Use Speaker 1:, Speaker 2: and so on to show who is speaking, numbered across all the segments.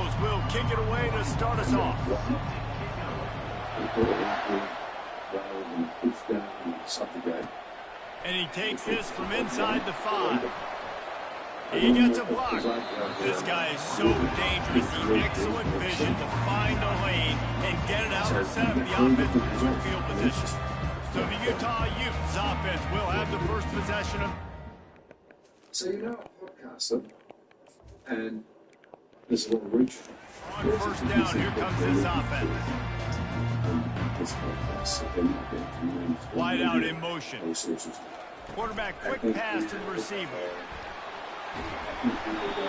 Speaker 1: Buffaloes will kick it away to start us off. And he takes this from inside the 5. He gets a block. This guy is so dangerous. The excellent vision to find a lane and get it out and set up the offense with good field position. So the Utah Utes offense will have the first possession of...
Speaker 2: So you know Hardcastle, and there's a little reach.
Speaker 1: On first down, here comes this offense. Wide out in motion. Quarterback quick pass to the receiver.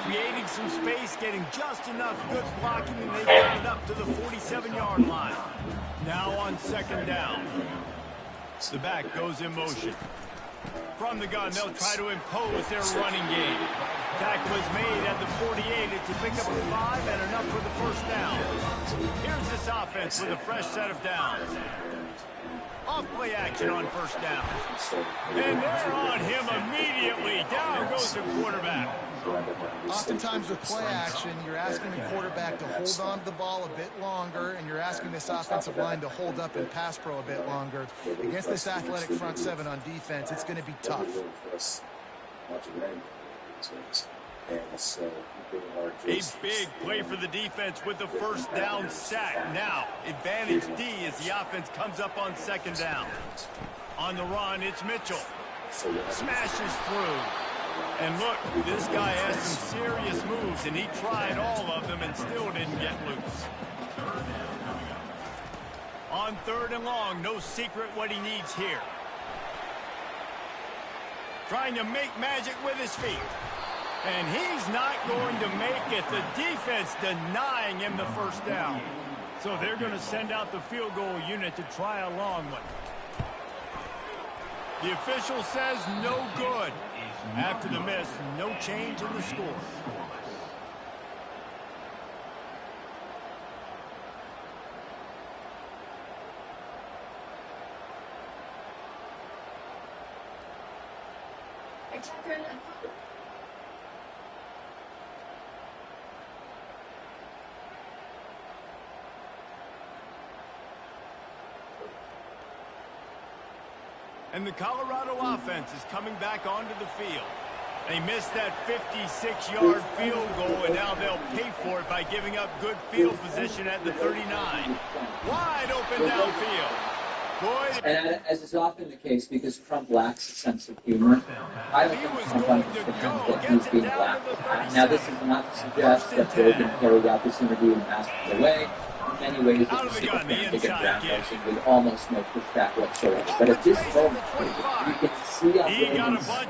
Speaker 1: Creating some space, getting just enough good blocking, and they got it up to the 47-yard line. Now on second down. The back goes in motion. From the gun, they'll try to impose their running game. Tackle is made at the 48. It's a pick up of 5 and enough for the first down. Here's this offense with a fresh set of downs. Off play action on first down. And they're on him immediately. Down goes the quarterback.
Speaker 3: Oftentimes with play action, you're asking the quarterback to hold on to the ball a bit longer, and you're asking this offensive line to hold up in pass pro a bit longer. Against this athletic front 7 on defense, it's going to be tough.
Speaker 1: A big play for the defense with the first down sack. Now, advantage D as the offense comes up on second down. On the run, it's Mitchell. Smashes through. And look, this guy has some serious moves, and he tried all of them and still didn't get loose. On third and long, no secret what he needs here. Trying to make magic with his feet. And he's not going to make it. The defense denying him the first down. So they're going to send out the field goal unit to try a long one. The official says no good. After the miss, no change in the score. And the Colorado offense is coming back onto the field. They missed that 56-yard field goal, and now they'll pay for it by giving up good field position at the 39. Wide open downfield. Boyd.
Speaker 4: And as is often the case, because Trump lacks a sense of humor, I don't think Trump understands that he's being laughed at. Now, this is not to suggest that Logan carried out this interview in a masterful way. In many ways, it's a single fan to get ground motion with almost no pushback whatsoever. But at this moment, you can see on Logan's face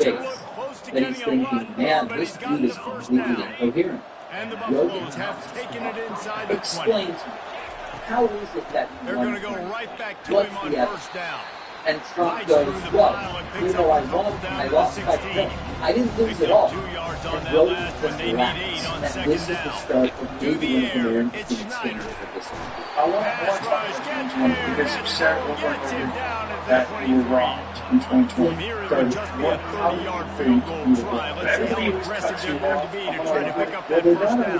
Speaker 4: that he's thinking, man, this dude is completely incoherent.
Speaker 1: And the Buffaloes have taken it inside the 20.
Speaker 4: Explain to me, how is it that
Speaker 1: they're going to go right back to him on first down?
Speaker 4: And Trump goes, well, you know, I lost my point. I didn't lose at all.
Speaker 1: 2 yards on that last when they need 8 on second down. To the air, it's Schneider. Pass rush, gets there, gets him down at the 23.
Speaker 5: In 2020.
Speaker 1: From here, it would just be a 30-yard field goal try. Let's see how aggressive they're going to be to try to pick up that first down.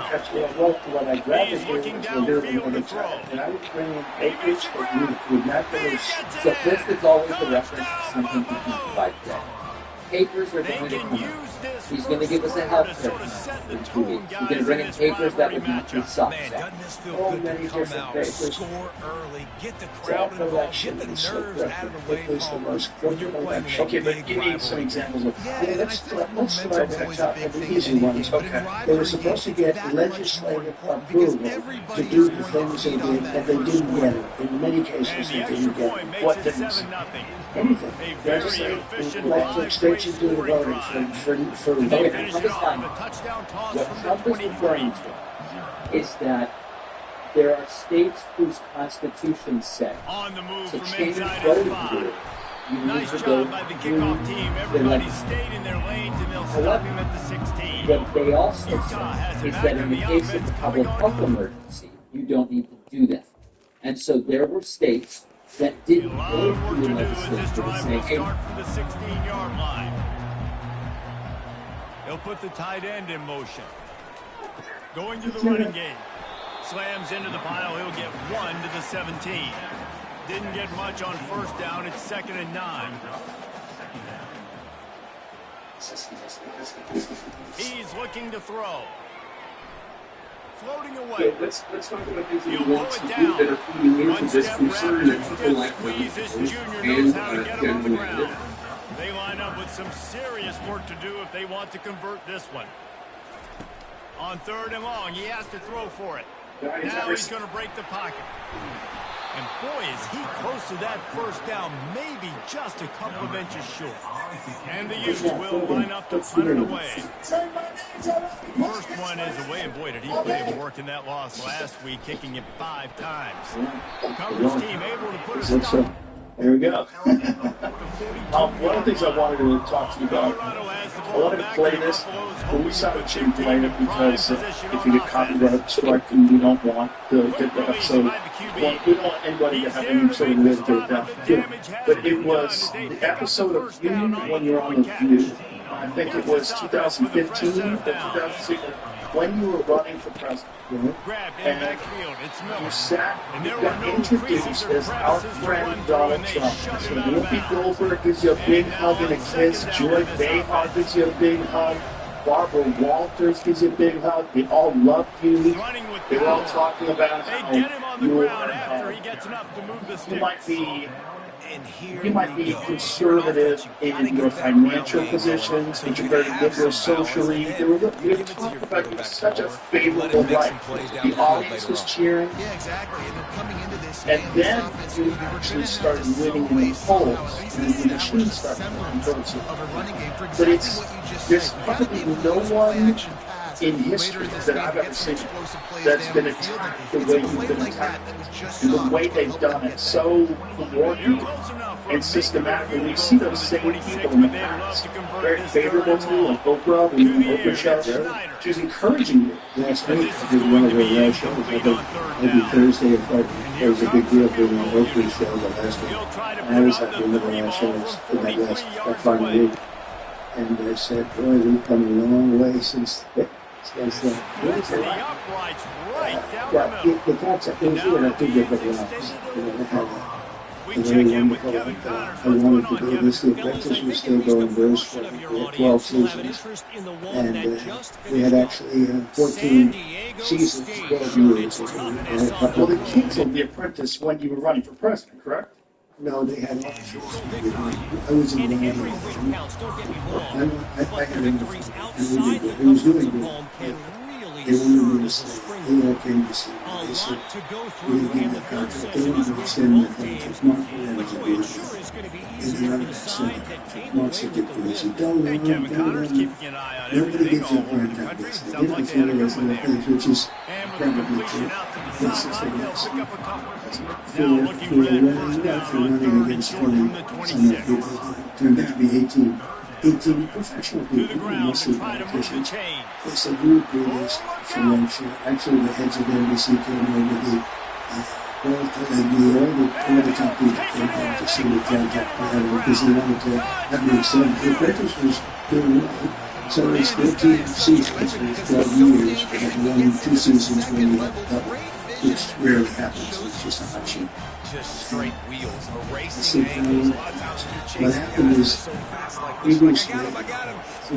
Speaker 1: He's looking downfield to throw. He makes a grab. He gets
Speaker 4: So
Speaker 1: it
Speaker 4: first,
Speaker 1: in.
Speaker 4: it's always a reference to something he can provide today. Papers are going to come. He's going to give us a health care in 2 weeks. He's going to bring in papers that will not be soft.
Speaker 6: Man, doesn't this feel good to come out, score early, get the crowd involved, get the nerves out of the way, Palmer, when you're playing in a
Speaker 5: Okay, but give me some examples of. Let's start at the easy ones. Okay. They were supposed to get legislative approval to do the things they did, and they didn't get it. In many cases, they didn't get it. What things? Anything. Like states are doing voting for
Speaker 4: What Trump is referring to is that there are states whose constitutions say to change voting here, you need
Speaker 1: Nice
Speaker 4: to
Speaker 1: job
Speaker 4: go
Speaker 1: by the
Speaker 4: through
Speaker 1: kickoff team.
Speaker 4: the
Speaker 1: Everybody
Speaker 4: legislature.
Speaker 1: stayed in their lanes, and they'll stop him at the 16.
Speaker 4: What they also
Speaker 1: Utah has
Speaker 4: say
Speaker 1: him
Speaker 4: is that in the
Speaker 1: back
Speaker 4: case
Speaker 1: on
Speaker 4: of
Speaker 1: the
Speaker 4: a public
Speaker 1: offense,
Speaker 4: health emergency, you don't need to do that. And so there were states that
Speaker 1: A
Speaker 4: didn't
Speaker 1: lot
Speaker 4: go
Speaker 1: of work
Speaker 4: through
Speaker 1: to
Speaker 4: the
Speaker 1: do as this
Speaker 4: legislature to
Speaker 1: drive
Speaker 4: say,
Speaker 1: will
Speaker 4: hey,
Speaker 1: start from the 16-yard line. They'll put the tight end in motion. Going to the running game. Slams into the pile. He'll get 1 to the 17. Didn't get much on first down. It's 2nd and 9. He's looking to throw. Floating away.
Speaker 2: Let's talk about things
Speaker 1: He'll
Speaker 2: that
Speaker 1: pull
Speaker 2: wants
Speaker 1: it
Speaker 2: to do
Speaker 1: down.
Speaker 2: that are feeding into
Speaker 1: One
Speaker 2: this
Speaker 1: step
Speaker 2: concern
Speaker 1: wrap,
Speaker 2: that
Speaker 1: two
Speaker 2: people
Speaker 1: step
Speaker 2: like
Speaker 1: squeeze. This
Speaker 2: to
Speaker 1: junior
Speaker 2: and
Speaker 1: knows how to get him on the
Speaker 2: generally
Speaker 1: ground. They line up with some serious work to do if they want to convert this one. On 3rd and long, he has to throw for it. Now he's going to break the pocket. And boy, is he close to that first down, maybe just a couple of inches short. And the Utes will line up to punt it away. First one is away, and boy, did he put in work in that loss last week, kicking it 5 times. Coverage team able to put a stop.
Speaker 2: There we go. One of the things I wanted to talk to you about, I wanted to play this, but we started to play it because if you get copyright strike, you don't want to get the episode. We don't want anybody to have any sort of live with that. But it was the episode of you when you're on the View. I think it was 2015 or 2016 when you were running for president. And you sat and you got introduced as our friend Donald Trump. So Whoopi Goldberg gives you a big hug and a kiss. Joy Behar gives you a big hug. Barbara Walters gives you a big hug. They all loved you. They were all talking about how you might be conservative in your financial positions, but you're very liberal socially. They were talking about such a favorable life. The audience was cheering.
Speaker 3: Yeah, exactly. And they're coming into this.
Speaker 2: And then you actually started winning in the polls, and the machine started winning votes. But there's probably no one in history that I've ever seen that's been attacked the way you've been attacked, and the way they've done it so coordinated and systematically. We see those same people in the past, very favorable to you, like Oprah, the Oprah show. She was encouraging you.
Speaker 5: Last week, I did one of her last shows. I think every Thursday or Friday. It was a big deal for me on Oprah show the last week. And I was at one of the last shows for that final week. And I said, boy, we've come a long way since then. Well, the concept is here, and I think they've been a very wonderful. I wanted to do this. The Apprentice was still going very strong. We had 12 seasons, and we had actually 14 seasons, 12 years.
Speaker 2: Well, they canceled The Apprentice when you were running for president, correct?
Speaker 5: No, they had options. I was in the line. I had him. He was doing good. They wanted me to stay. They all came to see me. They said, we gave the contract. They wanted to extend the contract. Mark wanted to do it. And then I said, Mark said, he said, don't. Nobody gets a contract. They said, you don't feel those little things, which is probably true. That's the thing else. For running against 20 some people, turned out to be 18 professional people, mostly politicians. They said, you would do this for one shot. Actually, the heads of NBC came over all the top people came over to see the contract because they wanted to have me extended. The Apprentice was doing well. So it's 14 seasons, it's 12 years, but it's only 2 seasons when you have a double, which rarely happens. It's just not cheap.
Speaker 6: Just straight wheels, a
Speaker 5: racing
Speaker 6: engine.
Speaker 5: What happened is, we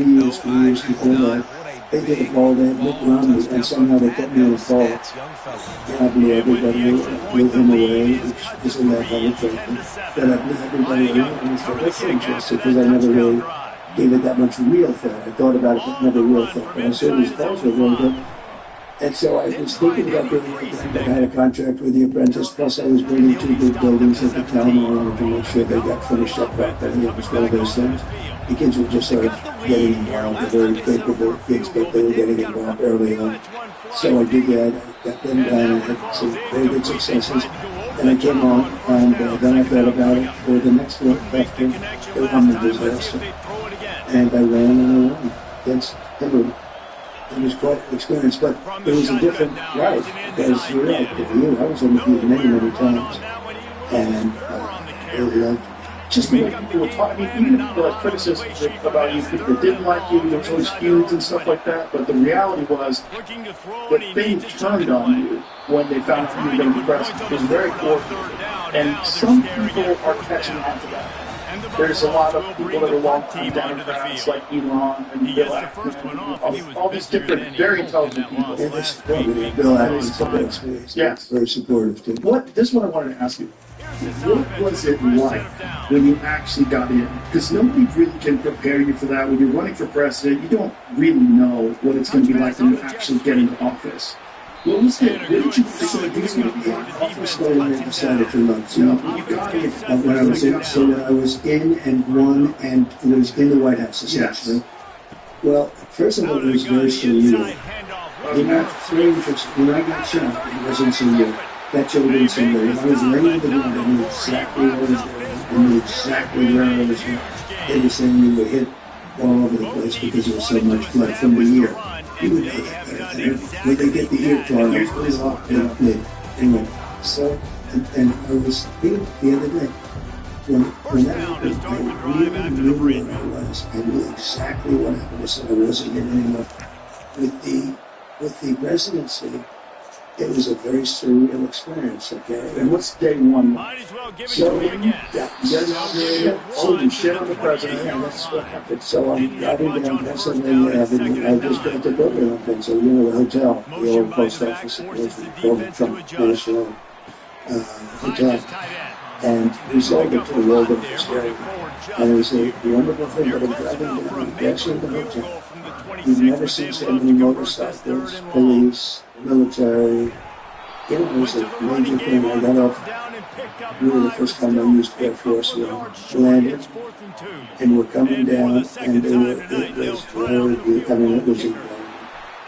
Speaker 5: used before that, they did a ball that looked around me, and somehow they put me on the ball. And I blew everybody with him away, which isn't that how we think. But I blew everybody away, and it's that's interesting, because I never really gave it that much real thought. I thought about it, but never real thought. But I saw these balls were really good. And so I was thinking about doing like that. I had a contract with The Apprentice, plus I was building 2 big buildings at the time, and I wanted to make sure they got finished up properly. It was one of those things. The kids were just sort of getting involved. They're very capable kids, but they were getting involved early on. So I did that. I got them done. I had some very good successes. And I came on, and then I thought about it for the next one after the Hummer disaster. And I ran and I won against Hillary. It was quite an experience, but it was a different life, because you're right, I was on the field many, many times, and
Speaker 2: just the way people were talking. I mean, even if people had criticisms about you, people that didn't like you, there was always feuds and stuff like that. But the reality was that things turned on you when they found out you were going to be president. It was very coordinated. And some people are catching on to that. There's a lot of people that are long-time Democrats, like Elon and Bill Ackman, all these different, very intelligent people.
Speaker 5: Yeah, they support me. Bill Ackman,
Speaker 2: yes,
Speaker 5: very supportive too.
Speaker 2: This is what I wanted to ask you. What was it like when you actually got in? Because nobody really can prepare you for that. When you're running for president, you don't really know what it's going to be like when you actually get into office. What was it? What did you think it was going to be?
Speaker 5: Office when I decided for months. You
Speaker 2: got in.
Speaker 5: When I was in, so when I was in and won and was in the White House essentially.
Speaker 2: Yes.
Speaker 5: Well, first of all, it was very surreal. When I got shot, it wasn't surreal. That should have been surreal. When I was laying the ground, I knew exactly what I was doing. I knew exactly where I was going. They were saying we were hit all over the place because there was so much blood from the ear. You would know that better. When they get the ear torn, it was off. Anyway, so, and I was here the other day. When that happened, I really knew where I was. I knew exactly what happened. I said I wasn't getting anymore. With the presidency, it was a very surreal experience, okay?
Speaker 2: And what's day one?
Speaker 1: Might as well give it
Speaker 5: So,
Speaker 1: to him again.
Speaker 2: You shit on the president.
Speaker 5: Yeah, that's what happened. So I'm driving down Pennsylvania Avenue. I just got to go there on Pennsylvania, the hotel, the old post office, called the Trump National Hotel. And we sold it to the world of Australia. And it was a wonderful thing, but I'm driving down, actually in the hotel. You've never seen so many motorcycles, police, military. You know, it was a major thing. I got off, really the first time I used Air Force, we landed, and we're coming down, and it was horribly, I mean, it was incredible.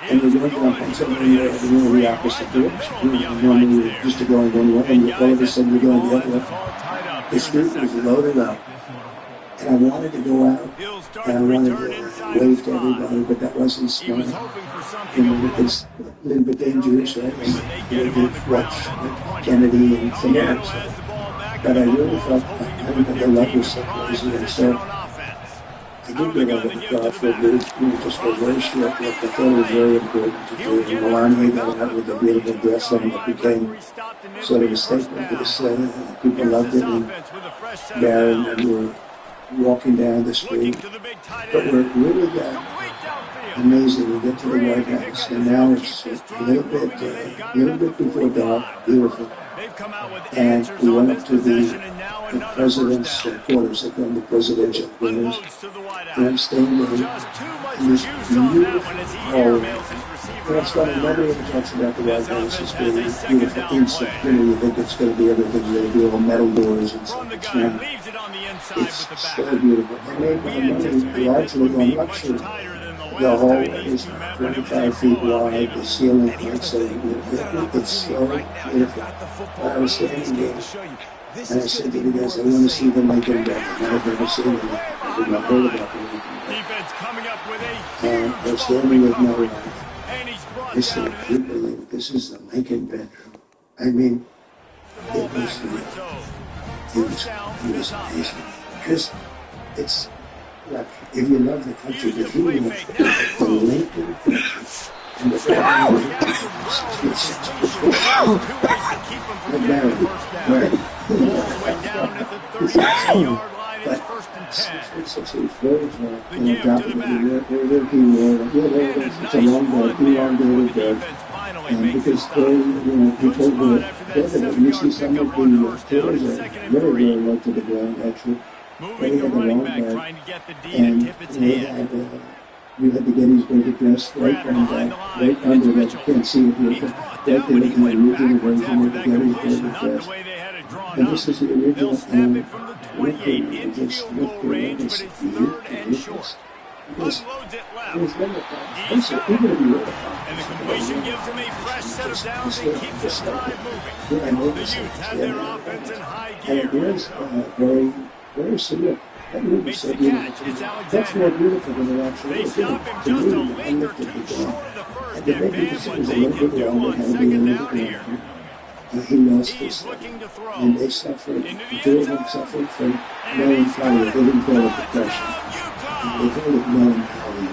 Speaker 5: And we're going down Pennsylvania Avenue, the opposite direction. Normally we're just going one way, and all of a sudden we're going the other way. The street was loaded up. And I wanted to go out, and I wanted to wave to everybody, but that wasn't smart. You know, it's a little bit dangerous, right? You know, watch Kennedy and some others. But I really felt that the love was so crazy, and so I did get over the crowd for a bit, you know, just for a very short look. I thought it was very important to do. And Melania got out with a beautiful dress on that became sort of a statement, because people loved it, and Barron and we were walking down the street, but we're really amazing. We get to the White House, and now it's a little bit before dark, beautiful. And we went up to the president's quarters, they call them the presidential quarters, and I'm standing in this beautiful hall. And it's funny, nobody ever talks about the White House as being beautiful inside. You know, you think it's going to be everything they do, all metal doors and stuff. It's not. It's so beautiful. I made my money largely on luxury. The hall is 25 feet wide, the ceiling is so beautiful. It's so beautiful. I was standing there, and I said to the guys, I want to see the Lincoln Bed. I've never seen it. I did not heard about the Lincoln Bed. And they're standing with my wife. I said, you believe this is the Lincoln bedroom? I mean, it was amazing. Because it's, like, if you love the country, if you love the Lincoln bedroom, and the family, I'm married. It's very fun. And adopted it. They're it's a long day, and because people were, you see some of the tours are very, very low to the ground, actually. They had a long bag, and we had the Gettysburg Address right under that. You can't see it here, but right there in the original version of the Gettysburg Address. And this is the original, and look at this, it's beautiful. Because there's been even if you were
Speaker 1: and the completion gives him a fresh set of downs and keeps his drive moving. The Utes have their offense in high gear.
Speaker 5: And it is very, very similar. That movie so beautiful. That's more beautiful than it actually is.
Speaker 1: They stop him just a length or two short of the first, and Van was able to go on second down here.
Speaker 5: he lost his
Speaker 1: He's looking to throw.
Speaker 5: and they suffered.
Speaker 1: Into the
Speaker 5: Two
Speaker 1: end
Speaker 5: of them
Speaker 1: zone.
Speaker 5: suffered from
Speaker 1: And
Speaker 5: melancholy.
Speaker 1: he's
Speaker 5: They didn't call it
Speaker 1: Touchdown,
Speaker 5: depression.
Speaker 1: Utah!
Speaker 5: They called it melancholy.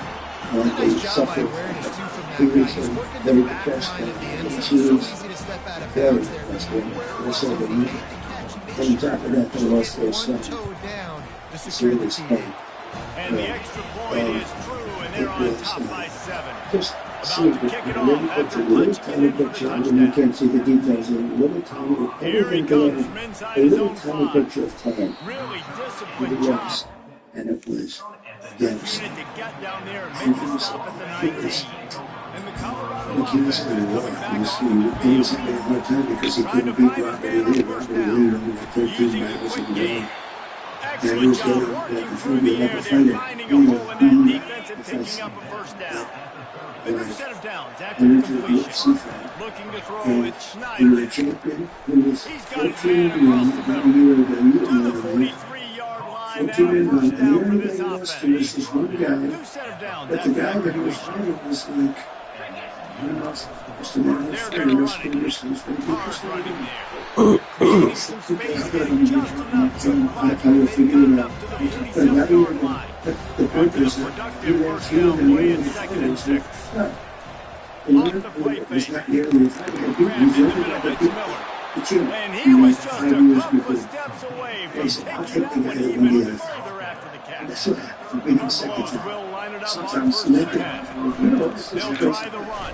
Speaker 5: They
Speaker 3: Nice job by
Speaker 5: suffered.
Speaker 3: awareness, too, from
Speaker 5: He
Speaker 3: that guy.
Speaker 5: was
Speaker 3: He's working
Speaker 5: very
Speaker 3: the back
Speaker 5: depressed.
Speaker 3: line of the end
Speaker 5: And
Speaker 3: zone.
Speaker 5: she
Speaker 3: So
Speaker 5: was
Speaker 3: easy to step out of
Speaker 5: very
Speaker 3: bounds there.
Speaker 5: depressed.
Speaker 3: Where
Speaker 5: Also,
Speaker 3: Russell
Speaker 5: the
Speaker 3: made
Speaker 5: need.
Speaker 3: the
Speaker 5: And top of that, they lost their
Speaker 3: one
Speaker 5: son.
Speaker 3: toe down to
Speaker 5: It's
Speaker 3: secure the
Speaker 5: really
Speaker 3: TD.
Speaker 5: scary.
Speaker 1: And the extra point is true, and they're on top by 7.
Speaker 5: Just see
Speaker 1: About to kick it
Speaker 5: a
Speaker 1: off
Speaker 5: little
Speaker 1: after
Speaker 5: picture, little
Speaker 1: punching it
Speaker 5: tiny
Speaker 1: in for the
Speaker 5: picture, and
Speaker 1: touchdown.
Speaker 5: you can't see the details in it. Little tiny,
Speaker 1: Here he
Speaker 5: everything
Speaker 1: comes
Speaker 5: there,
Speaker 1: from inside
Speaker 5: a
Speaker 1: his
Speaker 5: little
Speaker 1: own
Speaker 5: tiny
Speaker 1: 5.
Speaker 5: picture of tan.
Speaker 1: Really
Speaker 5: It
Speaker 1: disciplined
Speaker 5: was,
Speaker 1: job.
Speaker 5: and it was
Speaker 1: Good
Speaker 5: devastating.
Speaker 1: unit to get down there and make the stop at the 19. And the Colorado
Speaker 5: Look, he was
Speaker 1: offense
Speaker 5: going
Speaker 1: is
Speaker 5: to
Speaker 1: coming
Speaker 5: walk.
Speaker 1: back
Speaker 5: He was
Speaker 1: onto the
Speaker 5: having
Speaker 1: field.
Speaker 5: a hard time because he
Speaker 1: Trying to
Speaker 5: couldn't beat
Speaker 1: find his
Speaker 5: Robert
Speaker 1: man on
Speaker 5: Lee.
Speaker 1: first
Speaker 5: Robert
Speaker 1: down.
Speaker 5: Lee only had 13
Speaker 1: Using the
Speaker 5: battles
Speaker 1: quick
Speaker 5: in the
Speaker 1: game.
Speaker 5: world. And
Speaker 1: Excellent
Speaker 5: he was
Speaker 1: job
Speaker 5: getting
Speaker 1: working
Speaker 5: before
Speaker 1: through
Speaker 5: the
Speaker 1: the
Speaker 5: other
Speaker 1: air. They're
Speaker 5: fighter.
Speaker 1: finding a hole in that defense and picking up a first down. A new set of downs after
Speaker 5: And
Speaker 1: the
Speaker 5: into the
Speaker 1: completion.
Speaker 5: UFC fight.
Speaker 1: Looking to throw
Speaker 5: And
Speaker 1: it.
Speaker 5: we were
Speaker 1: Schneider.
Speaker 5: a champion who was
Speaker 1: He's got his
Speaker 5: 14
Speaker 1: man
Speaker 5: and 1
Speaker 1: across the
Speaker 5: about a
Speaker 1: middle.
Speaker 5: year ago. You
Speaker 1: To
Speaker 5: don't
Speaker 1: the
Speaker 5: know that.
Speaker 1: 43-yard line
Speaker 5: 14
Speaker 1: and
Speaker 5: and 1.
Speaker 1: first
Speaker 5: And
Speaker 1: down
Speaker 5: the
Speaker 1: for
Speaker 5: only
Speaker 1: this
Speaker 5: thing lost to
Speaker 1: offense.
Speaker 5: was this one guy.
Speaker 1: New set of downs
Speaker 5: But the
Speaker 1: after
Speaker 5: guy
Speaker 1: that
Speaker 5: that he was
Speaker 1: completion.
Speaker 5: fighting was like, just a man
Speaker 1: They're
Speaker 5: of
Speaker 1: gonna run it.
Speaker 5: fingers. He was pretty good.
Speaker 1: Hard running there. Creating some space, getting just enough good blocking, and they've got it up to the 47-yard line.
Speaker 5: The point
Speaker 1: After
Speaker 5: is
Speaker 1: the
Speaker 5: that
Speaker 1: productive
Speaker 5: he
Speaker 1: first
Speaker 5: went
Speaker 1: down
Speaker 5: through
Speaker 1: play
Speaker 5: and
Speaker 1: at 2nd and 6.
Speaker 5: Off
Speaker 1: the play
Speaker 5: it was
Speaker 1: fake.
Speaker 5: not nearly a fight.
Speaker 1: Grabbed in the middle, it's Miller.
Speaker 5: But you know,
Speaker 1: And he was just a
Speaker 5: 5 years
Speaker 1: couple
Speaker 5: before.
Speaker 1: of steps away from
Speaker 5: He said, I'll
Speaker 1: taking
Speaker 5: take
Speaker 1: that
Speaker 5: the
Speaker 1: one
Speaker 5: guy that
Speaker 1: even
Speaker 5: won the other.
Speaker 1: further after the catch.
Speaker 5: That's what happened for being second
Speaker 1: Buffaloes
Speaker 5: time.
Speaker 1: will line it up on
Speaker 5: Sometimes
Speaker 1: first and
Speaker 5: make
Speaker 1: 10.
Speaker 5: you know, this is
Speaker 1: They'll
Speaker 5: crazy.
Speaker 1: try the run.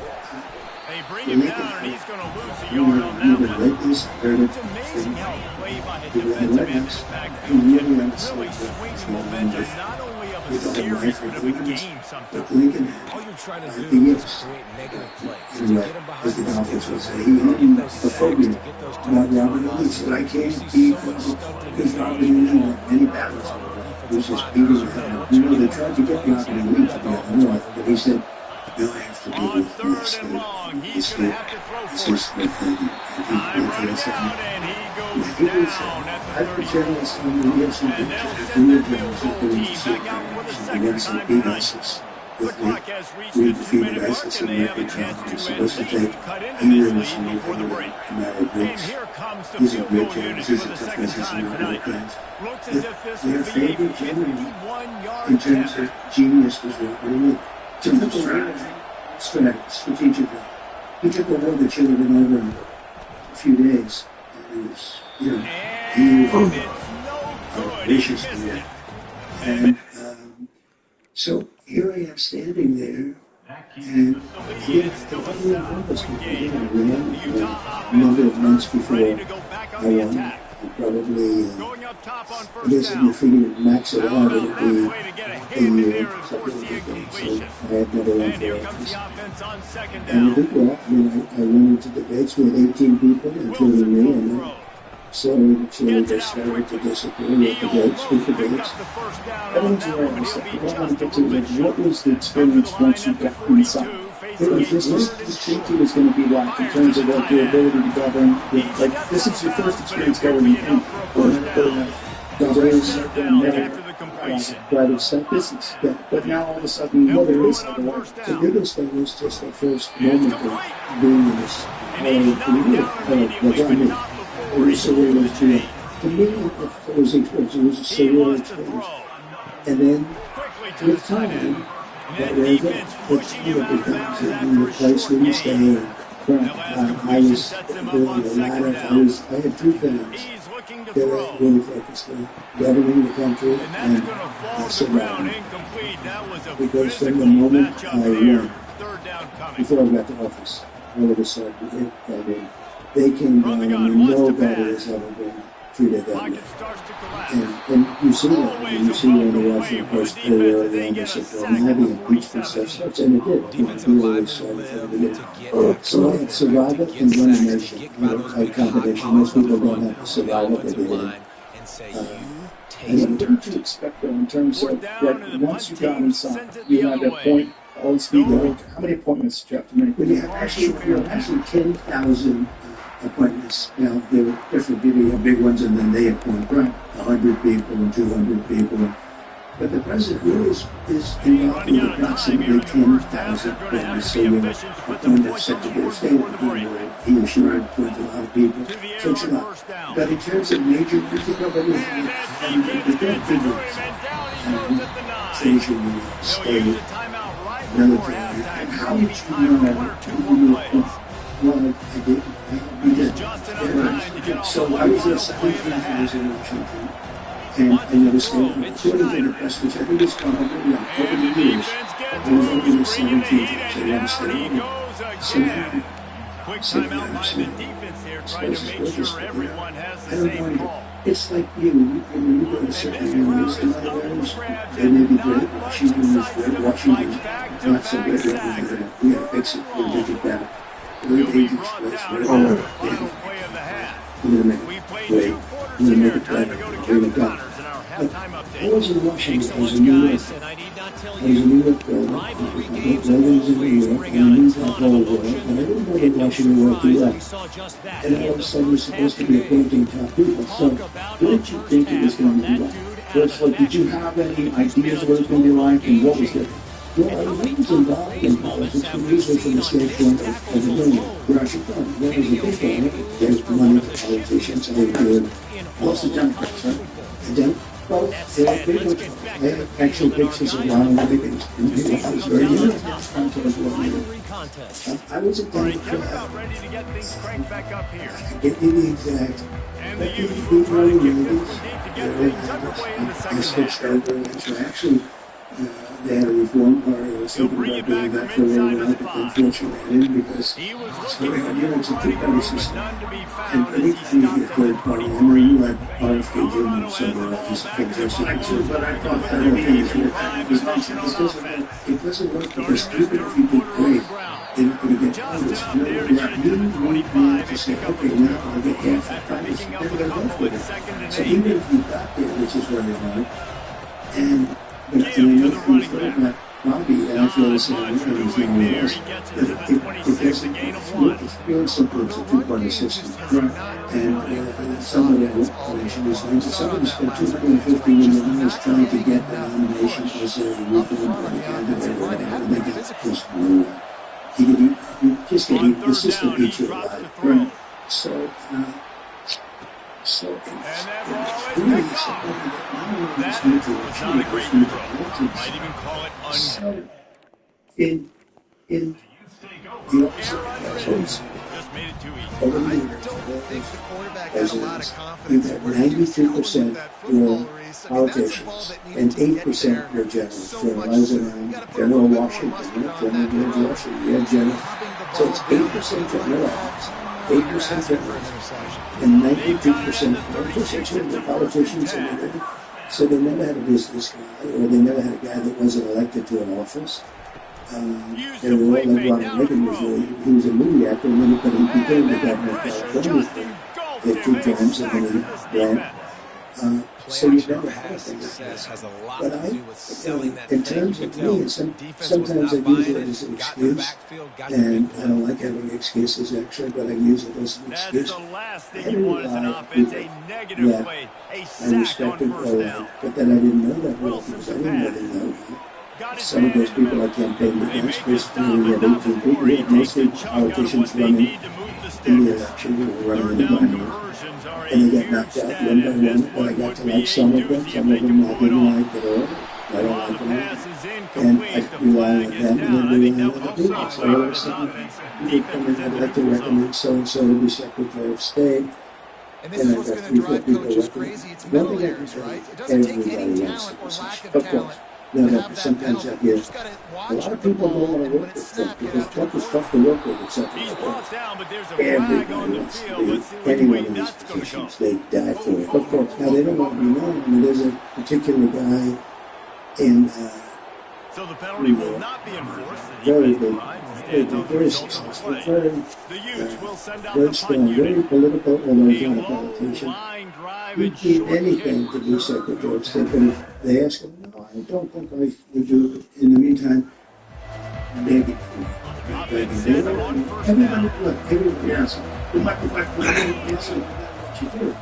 Speaker 1: They bring
Speaker 5: They
Speaker 1: him
Speaker 5: make it
Speaker 1: down, and
Speaker 5: fun.
Speaker 1: he's going to lose a
Speaker 5: You
Speaker 1: yard
Speaker 5: know,
Speaker 1: on
Speaker 5: you
Speaker 1: that
Speaker 5: know,
Speaker 1: one.
Speaker 5: like this, they're
Speaker 1: It's amazing how a play by a
Speaker 5: You know,
Speaker 1: defensive end in
Speaker 5: let's-
Speaker 1: the backfield
Speaker 5: you really
Speaker 1: can
Speaker 5: understand
Speaker 1: really
Speaker 5: that.
Speaker 1: swing
Speaker 5: It's
Speaker 1: the
Speaker 5: not
Speaker 1: momentum,
Speaker 5: only-
Speaker 1: not only of a
Speaker 5: you don't have
Speaker 1: series,
Speaker 5: life
Speaker 1: but of a
Speaker 5: improvements,
Speaker 1: game
Speaker 5: but
Speaker 1: sometimes.
Speaker 5: we can
Speaker 6: All you're trying to
Speaker 5: the
Speaker 6: do is
Speaker 5: years.
Speaker 6: create negative plays.
Speaker 5: And
Speaker 6: To
Speaker 5: what
Speaker 6: get them behind
Speaker 5: as the
Speaker 6: the
Speaker 5: Dolphins
Speaker 6: sticks,
Speaker 5: would say,
Speaker 6: to
Speaker 5: he
Speaker 6: get
Speaker 5: didn't
Speaker 6: those sacks,
Speaker 5: before
Speaker 6: to
Speaker 5: me
Speaker 6: get those
Speaker 5: about
Speaker 6: turnovers.
Speaker 5: Robert Lee. So I
Speaker 6: You
Speaker 5: can't
Speaker 6: see
Speaker 5: be
Speaker 6: so much stuff in
Speaker 5: because
Speaker 6: this
Speaker 5: Robert
Speaker 6: game.
Speaker 5: Lee won any battles. He was just beating the hell. You know, they tried to get Robert Lee to be on the north, but he said, no, I have to deal
Speaker 1: On
Speaker 5: with
Speaker 1: third
Speaker 5: this.
Speaker 1: and long, he's
Speaker 5: This
Speaker 1: going to
Speaker 5: kid
Speaker 1: have to throw
Speaker 5: is
Speaker 1: for
Speaker 5: just
Speaker 1: it.
Speaker 5: my friend.
Speaker 1: Time running out, and he goes down at the
Speaker 5: I've been
Speaker 1: 34.
Speaker 5: telling some of the years
Speaker 1: And they'll send that field goal team back out for the second time tonight. The clock has reached the 2-minute mark, and they have a chance to at least cut into this lead before the break. And here comes the field goal unit for the second time tonight. Looks as if this will be a 51-yard
Speaker 5: in terms
Speaker 1: attempt.
Speaker 5: of genius was Robert Lee. Typical strategically. He took a war that should have been over in a few days. And it was, you know,
Speaker 1: And it's no good. He
Speaker 5: vicious.
Speaker 1: missed it.
Speaker 5: And so here I am standing there, and
Speaker 1: It's still a 7-point game. The Utah
Speaker 5: a number of
Speaker 1: offense
Speaker 5: months
Speaker 1: is
Speaker 5: before
Speaker 1: ready to go back
Speaker 5: I
Speaker 1: on the
Speaker 5: won,
Speaker 1: attack.
Speaker 5: and probably
Speaker 1: Going up top on
Speaker 5: I
Speaker 1: first
Speaker 5: guess if you
Speaker 1: down.
Speaker 5: figure max it
Speaker 1: How
Speaker 5: out, it
Speaker 1: about
Speaker 5: would
Speaker 1: that
Speaker 5: be
Speaker 1: play to get a
Speaker 5: a
Speaker 1: hand in
Speaker 5: year,
Speaker 1: there and
Speaker 5: something
Speaker 1: force the
Speaker 5: like that. So
Speaker 1: incompletion?
Speaker 5: I had never won
Speaker 1: And here
Speaker 5: for
Speaker 1: comes
Speaker 5: office.
Speaker 1: the offense on second
Speaker 5: And it
Speaker 1: down.
Speaker 5: did well. I mean, I went into debates with 18 people, including me,
Speaker 1: Wilson
Speaker 5: and
Speaker 1: will
Speaker 5: then
Speaker 1: throw.
Speaker 5: slowly but surely
Speaker 1: Gets
Speaker 5: they
Speaker 1: it out
Speaker 5: started to
Speaker 1: quickly.
Speaker 5: disappear
Speaker 1: He
Speaker 5: with debates, with
Speaker 1: almost picked
Speaker 5: debates.
Speaker 1: up the first down on
Speaker 5: Everyone's
Speaker 1: that
Speaker 5: aware
Speaker 1: one,
Speaker 5: of
Speaker 1: but
Speaker 5: this.
Speaker 1: he'll
Speaker 5: What
Speaker 1: be
Speaker 5: I want
Speaker 1: just
Speaker 5: to
Speaker 1: a
Speaker 5: get to
Speaker 1: little
Speaker 5: is
Speaker 1: bit
Speaker 5: what
Speaker 1: short.
Speaker 5: was the
Speaker 1: After
Speaker 5: experience
Speaker 1: the line
Speaker 5: once you
Speaker 1: at the
Speaker 5: got
Speaker 1: 42,
Speaker 5: inside?
Speaker 1: facing a
Speaker 5: This
Speaker 1: third and
Speaker 5: safety
Speaker 1: short.
Speaker 5: was going to be like in
Speaker 1: Fires
Speaker 5: terms
Speaker 1: to
Speaker 5: of
Speaker 1: the
Speaker 5: like
Speaker 1: tight
Speaker 5: your
Speaker 1: end.
Speaker 5: ability to govern.
Speaker 1: He
Speaker 5: Like
Speaker 1: steps
Speaker 5: this
Speaker 1: out
Speaker 5: is
Speaker 1: of
Speaker 5: your first
Speaker 1: bounds, but it
Speaker 5: experience
Speaker 1: will
Speaker 5: governing
Speaker 1: be enough for a first down.
Speaker 5: Governors,
Speaker 1: Third down after the completion.
Speaker 5: private business. But now all of a sudden,
Speaker 1: He'll
Speaker 5: well, there
Speaker 1: throw
Speaker 5: is
Speaker 1: it on
Speaker 5: other.
Speaker 1: first
Speaker 5: The
Speaker 1: down.
Speaker 5: biggest thing was just the first
Speaker 1: It's
Speaker 5: moment of
Speaker 1: complete.
Speaker 5: being in this.
Speaker 1: And he's knocked down immediately, but not
Speaker 5: It
Speaker 1: before he
Speaker 5: was surreal
Speaker 1: moves the chain.
Speaker 5: to me, it was a
Speaker 1: He
Speaker 5: surreal
Speaker 1: wants to
Speaker 5: experience.
Speaker 1: throw.
Speaker 5: And then
Speaker 1: Quickly to the
Speaker 5: with
Speaker 1: tight end.
Speaker 5: time,
Speaker 1: And
Speaker 5: that
Speaker 1: that
Speaker 5: was
Speaker 1: defense
Speaker 5: it.
Speaker 1: pushing him out of bounds
Speaker 5: And the
Speaker 1: after a
Speaker 5: place
Speaker 1: short
Speaker 5: where you stay.
Speaker 1: gain.
Speaker 5: And
Speaker 1: That last
Speaker 5: I
Speaker 1: completion
Speaker 5: was
Speaker 1: sets him up
Speaker 5: doing
Speaker 1: on
Speaker 5: a lot
Speaker 1: second
Speaker 5: of,
Speaker 1: down.
Speaker 5: I had two things
Speaker 1: He's looking to
Speaker 5: that I
Speaker 1: throw.
Speaker 5: really focused on. Governing the country
Speaker 1: And that's going to fall to the ground
Speaker 5: surviving.
Speaker 1: incomplete. That was a
Speaker 5: Because from the
Speaker 1: physical
Speaker 5: moment
Speaker 1: matchup
Speaker 5: I
Speaker 1: there.
Speaker 5: won,
Speaker 1: Third down coming.
Speaker 5: before I got to office, all of a sudden, they came
Speaker 1: From
Speaker 5: down
Speaker 1: the
Speaker 5: and
Speaker 1: gun, wants to
Speaker 5: nobody
Speaker 1: pass.
Speaker 5: has ever been treated that way.
Speaker 1: Pocket starts to collapse.
Speaker 5: And you see that.
Speaker 1: Always
Speaker 5: You
Speaker 1: a
Speaker 5: see when
Speaker 1: welcome
Speaker 5: you're watching
Speaker 1: way
Speaker 5: the
Speaker 1: for the
Speaker 5: first
Speaker 1: defense
Speaker 5: player
Speaker 1: as they
Speaker 5: and
Speaker 1: get
Speaker 5: they
Speaker 1: a
Speaker 5: say,
Speaker 1: sack
Speaker 5: well,
Speaker 1: at the
Speaker 5: having a beach and
Speaker 1: 47.
Speaker 5: stuff starts, and it did.
Speaker 6: Defensive
Speaker 5: Really
Speaker 6: linemen
Speaker 5: excited from
Speaker 6: live
Speaker 5: the
Speaker 6: to
Speaker 5: beginning.
Speaker 6: get
Speaker 5: So I had survive it and run the nation.
Speaker 6: get by those
Speaker 5: A
Speaker 6: big
Speaker 5: combination.
Speaker 6: high
Speaker 5: Most
Speaker 6: powers
Speaker 5: people
Speaker 6: up
Speaker 5: don't
Speaker 6: front
Speaker 5: have to
Speaker 6: on the
Speaker 5: survive what they
Speaker 6: offensive
Speaker 5: did.
Speaker 6: line and say, you
Speaker 5: And
Speaker 6: taste
Speaker 5: what
Speaker 6: dirt.
Speaker 5: did you expect though in terms
Speaker 1: Fourth
Speaker 5: of
Speaker 1: down,
Speaker 5: like
Speaker 1: and the
Speaker 5: once you
Speaker 1: punt
Speaker 5: got
Speaker 1: team
Speaker 5: inside,
Speaker 1: sends it
Speaker 5: you
Speaker 1: the
Speaker 5: had
Speaker 1: other
Speaker 5: a
Speaker 1: way.
Speaker 5: point all speed.
Speaker 1: No.
Speaker 5: How many appointments did you have to make? Well, you had actually 10,000 appointments. Now there were different people, you have big ones, and then they appoint 100 people and 200 people. But the president really is involved in approximately 10,000 families. So you're appointed Secretary of State, he or she would appoint a lot of people. So it's a lot. But in terms of major music government, they don't do this. Station, state, military, and how much we did. So I was there 17 years in Washington. And there was according to the press, which I think is probably over the years, I was only in the 17 years. I never stayed home.
Speaker 1: Quick timeout by the defense here, trying to make sure everyone has the same call.
Speaker 5: It's like you, when you go to certain areas, they may be great. Washington is great. Washington is not so great. We got to fix it. We'll make it better. We're dangerous place. We're all over. We're going to make it great. We're going to make it better. We're going to go. I was in Washington. I was in New York. I was in New York. I was in New York. And I knew that whole world. And I didn't know that Washington worked too well. And all of a sudden, you're supposed to be appointing top people. So, what did you think it was going to be like? First, did you have any ideas of what it was going to be like, and what was different? Well, I was involved in politics, but usually from the standpoint of the million. Where I should go. There was a big one. There's money for politicians, and they do it. Also Democrats, right? And then, well, they pretty much, they had actual pictures of Ronald Reagan. And I was very I was a Democrat.
Speaker 1: Ready to get things cranked back up here.
Speaker 5: I get the exact.
Speaker 1: And the youth was ready to get things underway in the
Speaker 5: I
Speaker 1: second
Speaker 5: switched
Speaker 1: half.
Speaker 5: over, and so actually, they had a reform party. I was thinking about doing that for a little while, but unfortunately I didn't because
Speaker 1: He was
Speaker 5: it's
Speaker 1: looking
Speaker 5: very
Speaker 1: for
Speaker 5: it's a
Speaker 1: running
Speaker 5: two-party
Speaker 1: room, but
Speaker 5: system.
Speaker 1: none to be
Speaker 5: And
Speaker 1: found as he
Speaker 5: anytime you
Speaker 1: stopped
Speaker 5: get a
Speaker 1: them
Speaker 5: third
Speaker 1: at
Speaker 5: party, I
Speaker 1: 23.
Speaker 5: mean, you had RFK Jr. somewhere else, fantastic, but I thought that would be it doesn't work because even if you do great, they're not going to get others. You need to say, okay, now I'll get half the price. They're going to go for it. So even if you got there, which is very hard, and I know things like that, Bobby, and I feel the same way as anyone else, that it's real simple, it's a two-party system. And somebody at one nation is going to somebody spent $250 million trying to get the nomination as a Republican candidate, and they got just ruined. You just get the system beats you alive. So it's really something that
Speaker 1: was not a great throw. Might even call it
Speaker 5: so in the opposite
Speaker 1: just made it too easy.
Speaker 5: over the years, we've had 93% were politicians and 8% were generals. General Eisenhower, General Washington, General George Washington, you had general. So it's 8% general office, 8% generals, and 92% were politicians and everything. So they never had a business guy, or they never had a guy that wasn't elected to an office. They were all like Ronald Reagan was he was a movie actor, and then he became the governor of California for 2 terms, and then he ran. So you never had a thing like this. But in terms of me, sometimes I use it as an excuse, and I don't like having excuses actually, but I use it as an excuse. I had a lot of people that I respected all that, but then I didn't know that well because I didn't really know. Some of those people I campaigned against, basically we had 18 people, we had mostly politicians running in the election, who were running in the primary. And they got knocked out one by one, but I got to like some of them I didn't like at all. I don't like them all. And I rely on them, and then rely on other people. So all of a sudden, people come in, I'd like to recommend so-and-so to be Secretary of State.
Speaker 3: And this is what's going to drive coaches crazy. It's mental errors, right? It doesn't take any talent or lack of talent.
Speaker 5: No, sometimes I hear a lot of people don't want to work with Trump because Trump is tough to work with, except for everybody wants to be anyone in these positions. They die for it. Of course, now they don't want to be known. I mean, there's a particular guy in
Speaker 1: so the penalty will not be enforced.
Speaker 5: Very successful, very strong, very political, although he's not a politician. He'd do anything to be Secretary of State, but if they ask him, no, I don't think I would do it. In the meantime, maybe. Everybody else, we might be back to what you do.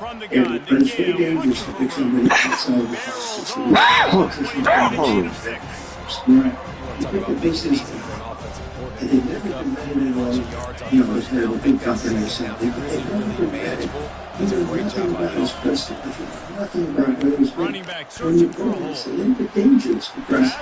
Speaker 1: from the
Speaker 5: And,
Speaker 1: gun.
Speaker 5: but it's very dangerous to pick somebody outside of the
Speaker 1: Barrels
Speaker 5: box.
Speaker 1: six.
Speaker 5: Right. You pick a business, and they've never been vetted at all. You know, it's kind of a big company or something, but they've never been vetted. You know nothing about his personal, nothing about where he's been.
Speaker 1: Running back
Speaker 5: When you
Speaker 1: searching
Speaker 5: go,
Speaker 1: for a
Speaker 5: it's a
Speaker 1: hole.
Speaker 5: little bit dangerous because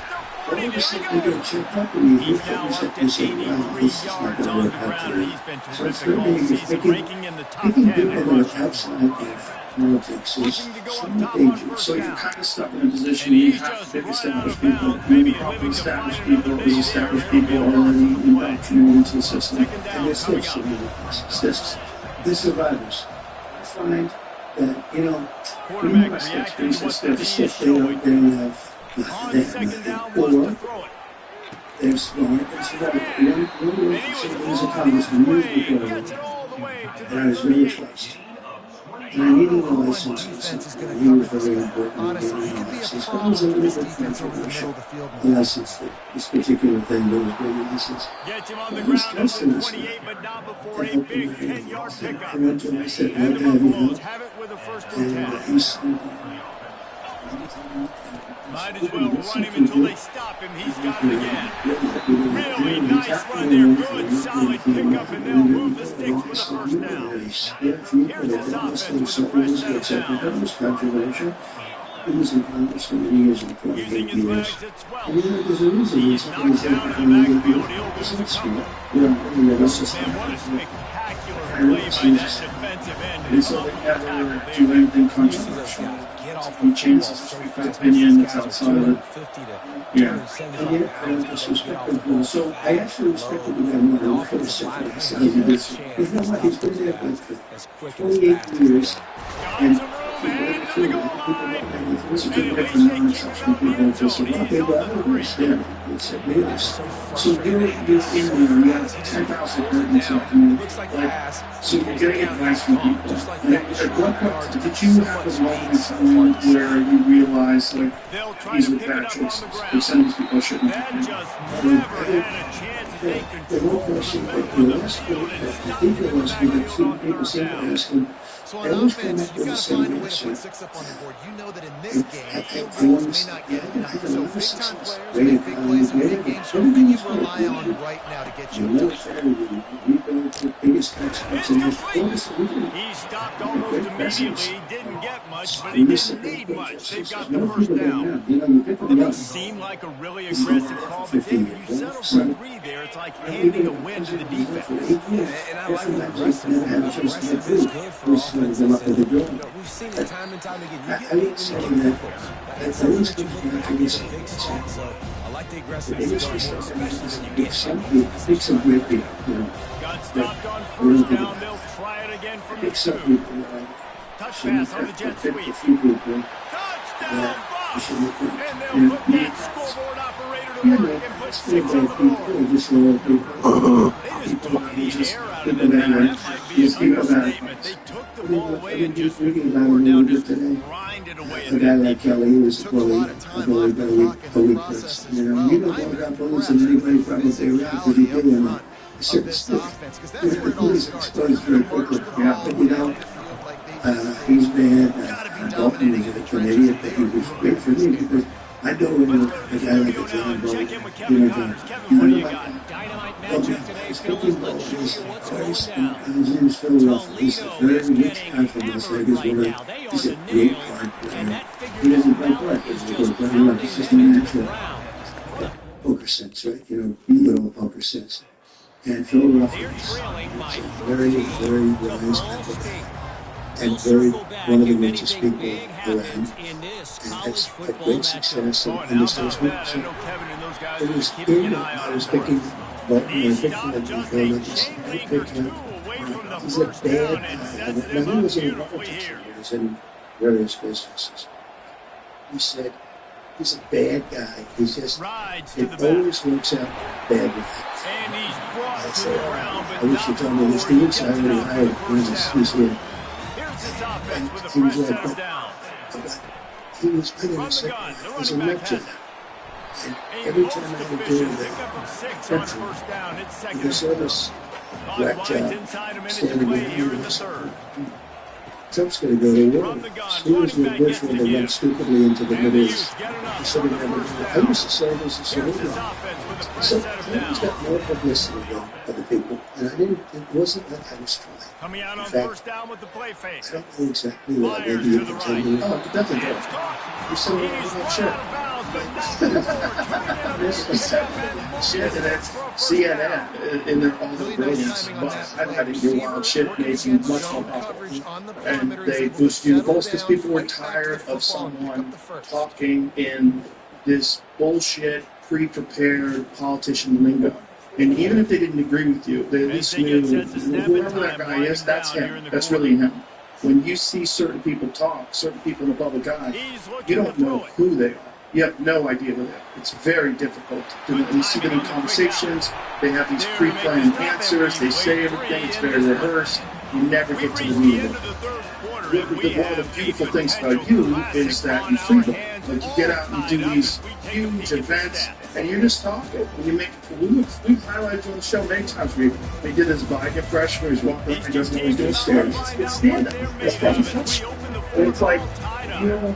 Speaker 5: all of a sudden you get checked up and you
Speaker 1: He's
Speaker 5: look
Speaker 1: now
Speaker 5: at
Speaker 1: up to
Speaker 5: yourself and you say, wow,
Speaker 1: 83
Speaker 5: this is not
Speaker 1: yards
Speaker 5: going to
Speaker 1: on
Speaker 5: work
Speaker 1: the
Speaker 5: out
Speaker 1: ground, and
Speaker 5: today.
Speaker 1: he's been
Speaker 5: So it's
Speaker 1: terrific
Speaker 5: very
Speaker 1: all
Speaker 5: dangerous.
Speaker 1: season, ranking in the top 10
Speaker 5: Picking
Speaker 1: in
Speaker 5: people that are
Speaker 1: rushing.
Speaker 5: outside of politics is
Speaker 1: Looking to go up
Speaker 5: somewhat
Speaker 1: top on
Speaker 5: dangerous.
Speaker 1: first
Speaker 2: So you're
Speaker 1: down.
Speaker 2: kind of stuck in a position
Speaker 1: And
Speaker 2: where you
Speaker 1: he's
Speaker 2: have to
Speaker 1: just
Speaker 2: pick
Speaker 1: run out
Speaker 2: established
Speaker 1: of
Speaker 2: people.
Speaker 1: bounds,
Speaker 2: And
Speaker 1: maybe
Speaker 2: the problem with
Speaker 1: living to fight
Speaker 2: established
Speaker 1: another
Speaker 2: people
Speaker 1: day
Speaker 2: is
Speaker 1: there.
Speaker 2: established
Speaker 1: It'll be
Speaker 2: people
Speaker 1: a
Speaker 2: are
Speaker 1: loss
Speaker 2: already
Speaker 1: on the play.
Speaker 2: indoctrinated into the system.
Speaker 1: Second down
Speaker 2: And it's
Speaker 1: coming
Speaker 2: this.
Speaker 1: up.
Speaker 2: It's this.
Speaker 5: the survivors. I find that, you know,
Speaker 1: Quarterback reacting to what the D is showing.
Speaker 5: they don't have
Speaker 1: On
Speaker 5: they have
Speaker 1: second
Speaker 5: nothing.
Speaker 1: down, wants
Speaker 5: Or
Speaker 1: to throw it.
Speaker 5: they're smart and survival. One
Speaker 1: And
Speaker 5: person
Speaker 1: he
Speaker 5: said
Speaker 1: was
Speaker 5: he was a
Speaker 1: on his
Speaker 5: congressman years
Speaker 1: way.
Speaker 5: before
Speaker 1: Gets it all the way to
Speaker 5: and I
Speaker 1: the
Speaker 5: was very
Speaker 1: 38.
Speaker 5: trust. And I needed a
Speaker 3: Who on
Speaker 5: license and
Speaker 3: defense is going
Speaker 5: something.
Speaker 3: to
Speaker 5: He
Speaker 3: cover
Speaker 5: was
Speaker 3: this
Speaker 5: very
Speaker 3: guy?
Speaker 5: important.
Speaker 3: Honestly, he could be a
Speaker 5: He was
Speaker 3: problem
Speaker 5: a
Speaker 3: for
Speaker 5: little
Speaker 3: this
Speaker 5: bit
Speaker 3: defense over the middle
Speaker 5: controversial.
Speaker 3: of the field.
Speaker 5: The license, this particular thing, that was very license.
Speaker 1: Gets him on the
Speaker 5: I was
Speaker 1: ground at
Speaker 5: trusting
Speaker 1: the
Speaker 5: this
Speaker 1: 28, but not before
Speaker 5: to
Speaker 1: a
Speaker 5: help
Speaker 1: big
Speaker 5: him.
Speaker 1: 10-yard pickup.
Speaker 5: I went to him, I said,
Speaker 1: And
Speaker 5: what
Speaker 1: the
Speaker 5: have you
Speaker 1: Buffaloes
Speaker 5: done?
Speaker 1: have it with a first and
Speaker 5: And
Speaker 1: 10.
Speaker 5: he said,
Speaker 1: Might as well run him until they stop him. He's got it again. Really nice run there. Good, solid pickup, and they'll move the sticks with a first down. Here's this offense with a fresh set of downs.
Speaker 5: He was in Congress for many years and
Speaker 1: Using
Speaker 5: 28
Speaker 1: his
Speaker 5: years.
Speaker 1: legs at 12.
Speaker 5: And you know, there's a reason
Speaker 1: He's
Speaker 5: he's
Speaker 1: knocked down in the backfield. He'll lose a couple.
Speaker 5: Yeah, that's just
Speaker 1: Man, what a spectacular play by that defensive end.
Speaker 2: And so they never do anything controversial. He changes his opinion that's outside of it. Yeah.
Speaker 5: And yet, I was disrespectful. So I actually respected the guy more than I could have said that. Because you know what? He's been there for 28 years. And people at the goal line. This is a different non-exception. People just say, okay, well, I don't understand. It's a business. So you're in there, you have 10,000 curtains up to me. So you're getting advice from people. At what point did you have a moment in time where you realized, like, these are bad choices? Like, some of these people shouldn't
Speaker 1: That
Speaker 2: have been.
Speaker 1: just never had a chance to take control of the middle of the field and stop him in the backfield on third down.
Speaker 3: So on offense, you've got to find a way to put six up on the board. You know that in this game, field goals may not get it done. So big-time players make big plays in big games. So who can you rely on right now to get you a touchdown?
Speaker 1: It's complete. He stopped almost immediately. Didn't get much, but he didn't need much. They've got the first down. Didn't seem like a really aggressive call, but David, you settled for 3 there. It's like handing a win to the defense.
Speaker 6: And I like the aggressive. Aggressive is good for offenses. And, we've seen it time and time again. You get beat when you kick field goals. And sometimes you look back and get a big sack. So I like the aggressiveness going more, especially when you get beat.
Speaker 1: Got stopped on first down. They'll try it again from the 2. Touch pass on the jet sweep. Touchdown, Bucks! And they'll put that scoreboard operator to work and put 6 on the board. They just took the air out of it. That might be an understatement. They took the ball away and just wore down, just grinded away at
Speaker 5: A guy
Speaker 1: that
Speaker 5: like
Speaker 1: defense.
Speaker 5: Kelly was
Speaker 3: Took a lot of time off the clock in the process as well.
Speaker 5: You know,
Speaker 3: I'm
Speaker 5: got bullets
Speaker 3: impressed
Speaker 5: and
Speaker 3: with
Speaker 5: anybody
Speaker 3: the
Speaker 5: probably say, right, because he
Speaker 3: physicality
Speaker 5: did
Speaker 3: up
Speaker 5: him.
Speaker 3: front of this offense, because that's where it all starts.
Speaker 5: Exposed very quickly.
Speaker 3: March the
Speaker 5: Yeah,
Speaker 3: ball
Speaker 5: but you know,
Speaker 3: down the field like they just
Speaker 5: he's bad.
Speaker 3: gotta be
Speaker 5: Dalton
Speaker 3: dominating
Speaker 5: was
Speaker 3: in the
Speaker 5: an
Speaker 3: trenches.
Speaker 5: idiot, but he was great for me because I know when
Speaker 1: Let's
Speaker 5: a
Speaker 1: go to the
Speaker 5: guy like
Speaker 1: studio
Speaker 5: a
Speaker 1: now
Speaker 5: John
Speaker 1: and
Speaker 5: Boy,
Speaker 1: check in with
Speaker 5: you
Speaker 1: Kevin
Speaker 5: know,
Speaker 1: Connors. Kevin, what do you got?
Speaker 7: Dynamite
Speaker 5: well,
Speaker 7: matchup today,
Speaker 5: speaking
Speaker 7: fellas.
Speaker 5: of
Speaker 7: Let's show you what's going
Speaker 5: his
Speaker 7: down.
Speaker 5: name's Philadelphia. He's a
Speaker 7: Toledo
Speaker 5: very
Speaker 7: is
Speaker 5: rich
Speaker 7: getting
Speaker 5: guy from Las
Speaker 7: hammered
Speaker 5: Vegas.
Speaker 7: right now. They are
Speaker 5: He's a
Speaker 7: the
Speaker 5: great
Speaker 7: nails,
Speaker 5: card
Speaker 7: and
Speaker 5: player.
Speaker 7: that
Speaker 5: He
Speaker 7: figure
Speaker 5: doesn't
Speaker 7: out
Speaker 5: play
Speaker 7: ballot
Speaker 5: black.
Speaker 7: is
Speaker 5: He
Speaker 7: just
Speaker 5: goes very
Speaker 7: pounding
Speaker 5: much. He's just a
Speaker 7: them into the
Speaker 5: natural
Speaker 7: ground.
Speaker 5: poker sense, right? You know, little poker sense. And Philadelphia
Speaker 7: They're trailing by
Speaker 5: is very,
Speaker 7: 14
Speaker 5: very
Speaker 7: to
Speaker 5: wise
Speaker 7: Ball State.
Speaker 5: and
Speaker 7: We'll
Speaker 5: very
Speaker 7: circle back
Speaker 5: one of the
Speaker 7: if
Speaker 5: richest
Speaker 7: anything
Speaker 5: people
Speaker 7: big
Speaker 5: around.
Speaker 7: happens in this
Speaker 5: And
Speaker 7: college
Speaker 5: it's a
Speaker 7: football
Speaker 5: great
Speaker 7: matchup.
Speaker 5: success
Speaker 1: Oh,
Speaker 5: in
Speaker 1: and
Speaker 5: the
Speaker 1: how
Speaker 5: States.
Speaker 1: about that? I
Speaker 5: So
Speaker 1: know Kevin and those guys
Speaker 5: it
Speaker 1: will be
Speaker 5: was
Speaker 1: keeping
Speaker 5: in
Speaker 1: an eye
Speaker 5: I
Speaker 1: on
Speaker 5: was
Speaker 1: it for
Speaker 5: picking,
Speaker 1: us.
Speaker 5: but
Speaker 1: He
Speaker 5: when I picked
Speaker 1: stopped
Speaker 5: him,
Speaker 1: just
Speaker 5: I
Speaker 1: a
Speaker 5: picked
Speaker 1: chain
Speaker 5: him.
Speaker 1: linger 2 away from the
Speaker 5: He's a
Speaker 1: first
Speaker 5: bad
Speaker 1: down and
Speaker 5: guy.
Speaker 1: sets
Speaker 5: When
Speaker 1: them
Speaker 5: he
Speaker 1: up
Speaker 5: was in
Speaker 1: beautifully
Speaker 5: Washington,
Speaker 1: here.
Speaker 5: he was in various businesses. He said, he's a bad guy. He's just,
Speaker 1: Rides to
Speaker 5: it
Speaker 1: the back.
Speaker 5: always works out bad with him.
Speaker 1: And he's brought
Speaker 5: I
Speaker 1: to
Speaker 5: said,
Speaker 1: the ground,
Speaker 5: I
Speaker 1: but
Speaker 5: wish
Speaker 1: not
Speaker 5: you told me this
Speaker 1: before he
Speaker 5: dude, so I
Speaker 1: gets it
Speaker 5: already
Speaker 1: out for
Speaker 5: hired
Speaker 1: the
Speaker 5: him.
Speaker 1: first
Speaker 5: He's
Speaker 1: down.
Speaker 5: here.
Speaker 1: Here's this offense with a
Speaker 5: He was
Speaker 1: fresh set
Speaker 5: like,
Speaker 1: of downs.
Speaker 5: he was good in
Speaker 1: From
Speaker 5: the
Speaker 1: the
Speaker 5: second
Speaker 1: gun, the
Speaker 5: half. As a
Speaker 1: running back
Speaker 5: lecturer.
Speaker 1: has it.
Speaker 5: And
Speaker 1: A
Speaker 5: every
Speaker 1: most
Speaker 5: time I would do
Speaker 1: efficient
Speaker 5: that,
Speaker 1: pickup of 6 on
Speaker 5: Benson,
Speaker 1: first down. It's second
Speaker 5: he
Speaker 1: and
Speaker 5: saw
Speaker 1: 4.
Speaker 5: this
Speaker 1: Clock
Speaker 5: black
Speaker 1: winds
Speaker 5: job
Speaker 1: inside a minute to
Speaker 5: standing
Speaker 1: play
Speaker 5: behind
Speaker 1: here in
Speaker 5: him.
Speaker 1: the third.
Speaker 5: Trump's going to go to war. As soon as the Bush when they went stupidly into the Middle East, he said he never did. I used to say this is civilian. So Clinton's got more publicity than other people, and I didn't. It wasn't that I was trying.
Speaker 1: Coming out on
Speaker 5: In fact,
Speaker 1: first down with the play fake.
Speaker 5: I don't know exactly what I did. You can tell me.
Speaker 2: Oh, it doesn't go. You said it was that shit. Shit, and that's CNN in their all the brilliance. But I've had to do wild shit making much more popular. And they boost you the polls because people were tired of someone talking in this bullshit, pre-prepared politician lingo. And even if they didn't agree with you, they at least knew whoever that guy is, that's him. That's really him. When you see certain people talk, certain people in the public eye, you don't know who they are. You have no idea who they are. It's very difficult. You see them in conversations, they have these pre-planned answers, they say everything, it's very rehearsed. You never get to the meat of it. One of the beautiful things about you is that you freedom. Like you get out and you do these huge events, and you're just talking. And you make we've highlighted on the show many times. We did his Biden impression where he's walking up and doesn't know he's doing stand. It's stand up. It's like, you know,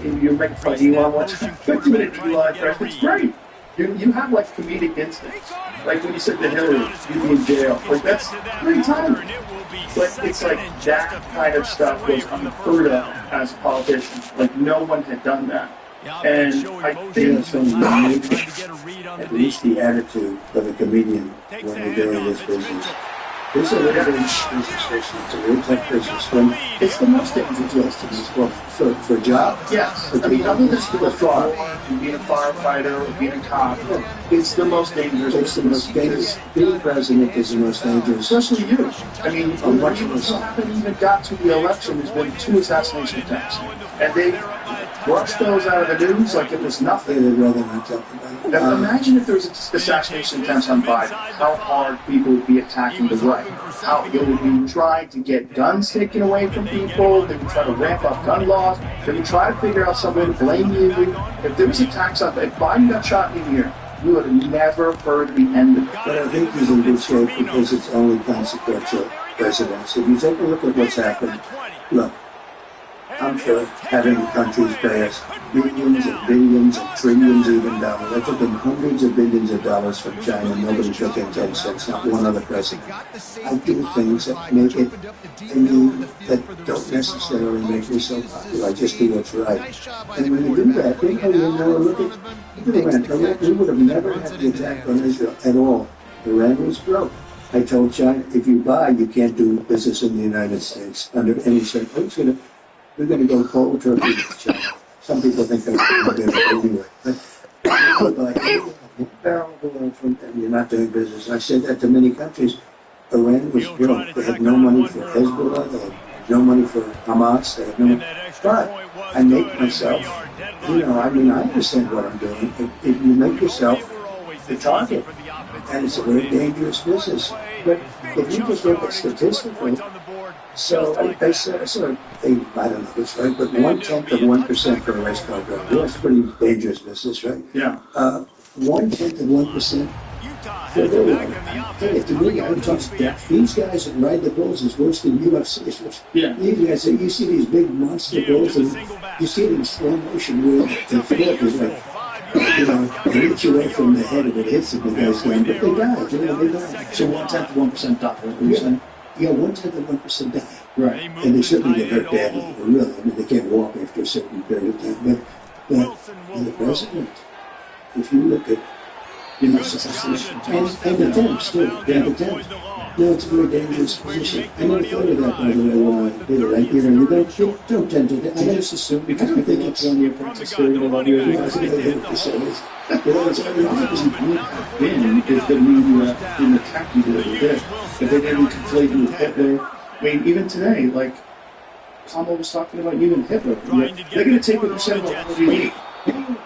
Speaker 2: you make fun of Elon once. 50-minute Elon impression. It's great. You have like comedic instincts. Like when you said to Hillary, you'd be in jail. Like that's great time. But it's like that kind of stuff was unheard of as a politician. Like no one had done that. And I think
Speaker 5: at least the attitude of a comedian when you're doing this business. It's a very business. It's a real tough business.
Speaker 2: It's the most dangerous business.
Speaker 5: Well, for a job?
Speaker 2: Yes. I mean, other than the thought, being a firefighter or being a cop, it's the most dangerous.
Speaker 5: It's the most dangerous. Being president is the most dangerous.
Speaker 2: Especially you. I mean, much of us haven't even got to the election. There's been 2 assassination attempts. And they brushed those out of the news like it was nothing.
Speaker 5: They'd rather not talk about it.
Speaker 2: Now, imagine if there was assassination attempts on Biden. How hard people would be attacking the right. How they would be trying to get guns taken away from people. They would try to ramp up gun laws. They would try to figure out some way to blame you. If there was attacks on, if Biden got shot in here, you would have never heard the end of it.
Speaker 5: But I think he's in good shape because it's only consequential presidency. If you take a look at what's happened, look, I'm for having countries pay us billions and billions and trillions even dollars. I took in hundreds of billions of dollars from China. Nobody took in 10 cents, not one other president. I do things that make it in me that don't necessarily make me so popular. I just do what's right. And when you do that, look at Iran. We would have never had the attack on Israel at all. Iran was broke. I told China, if you buy, you can't do business in the United States under any circumstances. We're going to go cold turkey with China. Some people think that's going to do it anyway. But barrel of oil from them, you're not doing business. I said that to many countries. Iran was broke. They had no money for Hezbollah. They had no money for Hamas. They had no money. But I make myself, I understand what I'm doing. If you make yourself the target, and it's a very dangerous business. But if you just look at statistically, so I said, I don't know this right, but 1/10 of 1% for a race car driver. That's pretty dangerous business, right?
Speaker 2: Yeah.
Speaker 5: 1/10 of 1%. For their hey, to me, I talk these guys that ride the bulls is worse than UFC.
Speaker 2: Yeah.
Speaker 5: These guys, you see these big monster bulls, and you see them in slow motion where the flip is like, an inch away from the head of it hits the guy's down, but they die. They die.
Speaker 2: So 1/10 of 1% die. What you're saying?
Speaker 5: Yeah, 1/10 of 1% die.
Speaker 2: Right.
Speaker 5: And they certainly get hurt badly, really. I mean, they can't walk after a certain period of time. But the president, if you look at, and the temps, too. Yeah, the temps. No, it's a very dangerous position. I never thought of that, by the way, when I did it. You don't tend to. I just assume, because I think it's on the apprentice period of all your lives. It's been is the media in the attack you did over there. But they didn't conflate you with Hitler. I mean, even today, like, Kamala was talking about you and Hitler. They're going to take what you said about what you need.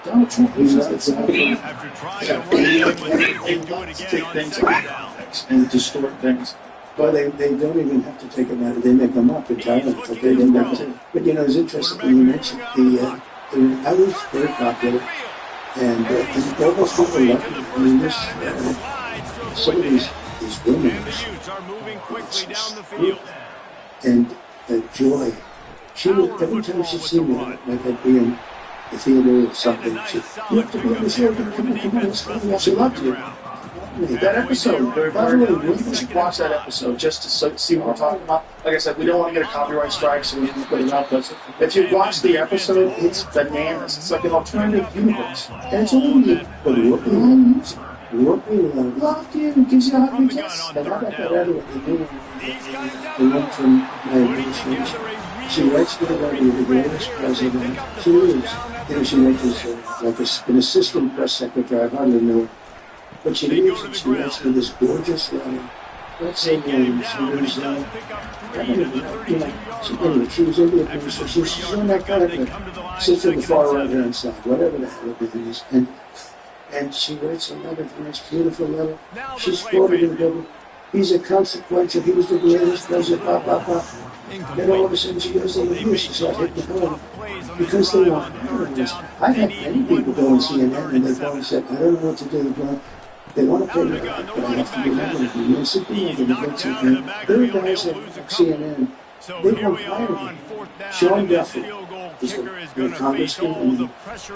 Speaker 5: Donald Trump was just take things and distort things. Well, they don't even have to take them out. They make them up entirely. Okay, they make them. But it's interesting when you mentioned I was very popular, and all those people love me. I mean, some of these women, and the joy she would, every time she'd see me, like I'd be in the theater or something, she'd, you have to be on the show, come on, let's go. She loved you.
Speaker 2: That episode, by the way, we should watch that episode just to see what we're talking about. Like I said, we don't want to get a copyright strike, so we can put it out. But if you watch the episode, it's bananas. It's like an alternative universe.
Speaker 5: And it's only but whooping locked in, gives you a hug kiss. And I got that out of it. They went from my administration. She writes me about the greatest president. She is. She worked as an assistant press secretary. I hardly knew her. But she leaves and she writes me this gorgeous letter. Let's say names. She was, she was in the administration. She's on that kind of thing. Sits on the far right-hand side, whatever the hell it is. And she writes another nice, beautiful letter. She's quoted in Bible. He's a consequence of he was the greatest president, blah, blah, blah. Then all of a sudden she goes over here. She starts hitting the home. Because they want heroines. I've had many people go and CNN and they go and say, I don't know what to do. They want to pay me, but I have to be able to do this. There are guys at CNN, they won't hire me. Sean Duffy is the congressman, and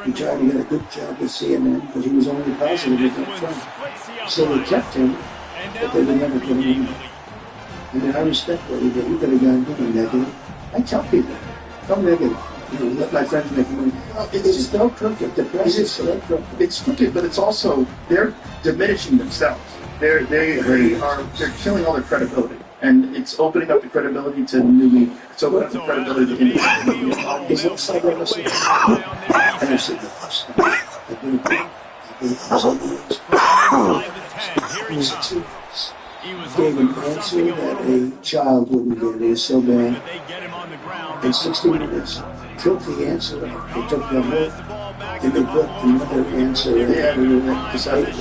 Speaker 5: he tried to get a good job with CNN, but he was only positive with Trump. So they kept him, but they would never put him in. I mean, I respect what he did. He could have gone negative. I tell people, come negative. Let my friends make money. It's so crooked. The press is so crooked.
Speaker 2: It's crooked, but it's also they're diminishing themselves. They're killing all their credibility, and it's opening up the credibility to new media. It's opening up the credibility to industry.
Speaker 5: Is it so that I don't see the gave an answer that a child wouldn't get. It was so bad. In 60 minutes, took the answer, they took the whole, and they put another answer in,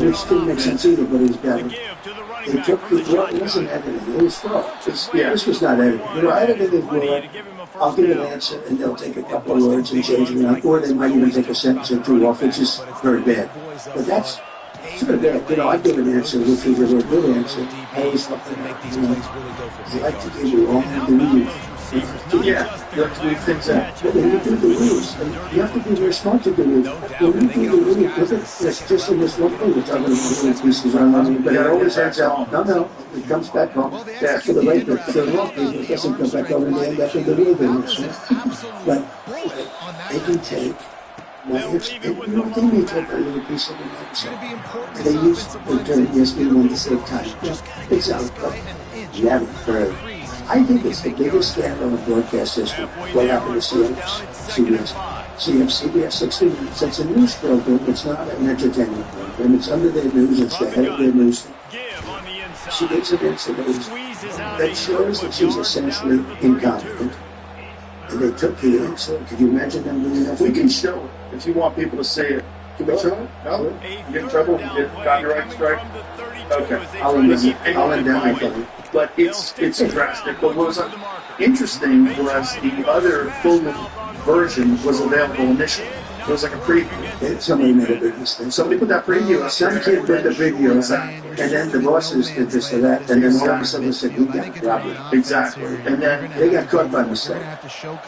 Speaker 5: which didn't make sense either, but it was better. They took it wasn't editing, it was fraud. This was not editing. Editing is where I'll give an answer, and they'll take a couple of words and change them around, or they might even take a sentence or two off, which is very bad. But that's sort of bad. I give an answer, which is a very good answer. I always thought I like to give you all the news.
Speaker 2: Yeah, you have to do things that.
Speaker 5: When you do the rules, you have to be very smart to do it. When you do the rules, it's just in this one thing, we're talking about little pieces on but it always ends out, no, it comes back home. That's for the right bit, for the wrong people, it doesn't come back home and they end up in the real business. But they can take. They may take a little piece of it. They use the term, yes, we want to save time. It's out, but you haven't heard. I think it's the biggest scandal in broadcast history. What happened to CBS 60 Minutes. It's a news program. It's not an entertainment program. It's under their news. It's the head of their news. She makes an incident that shows that she's essentially incompetent. And they took the answer. Could you imagine them doing that?
Speaker 2: We can show it if you want people to see it. Can we show it? No? You get in trouble? You get copyright strike? Okay.
Speaker 5: I'll end down.
Speaker 2: But it's drastic. But what was interesting was the other full version was available initially. It was like a preview.
Speaker 5: Somebody made a big mistake.
Speaker 2: Somebody put that preview up.
Speaker 5: Some kid put the preview up, and then the bosses did this or that, and then all of a sudden they said, "We got robbed."
Speaker 2: Exactly. And then
Speaker 5: they got caught by mistake.